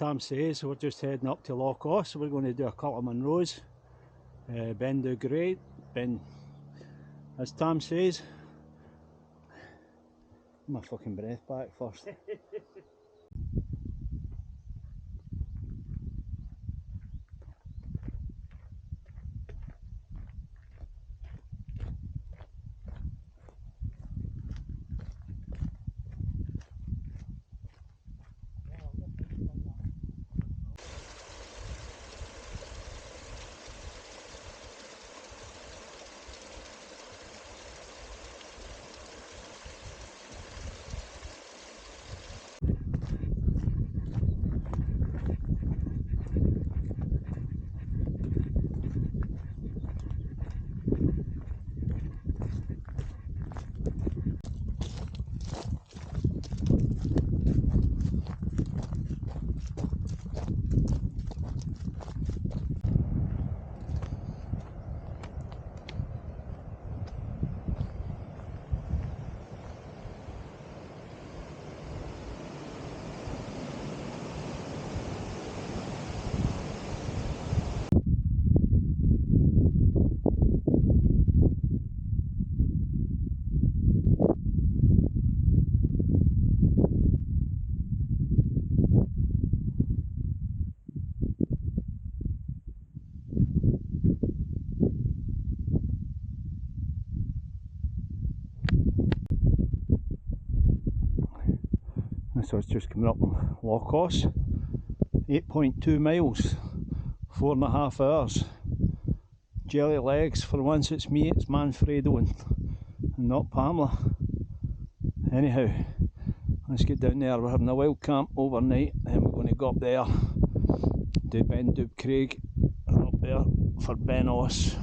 Tam says, we're just heading up to Loch, so we're going to do a couple of Munros. Ben Dughchraig, as Tam says. My fucking breath back first. So it's just coming up on Loch, 8.2 miles, 4.5 hours. Jelly legs, for once it's me, it's Manfredo and not Pamela. Anyhow, let's get down there. We're having a wild camp overnight, and we're going to go up there to Ben Dughchraig, and up there for Ben OSS.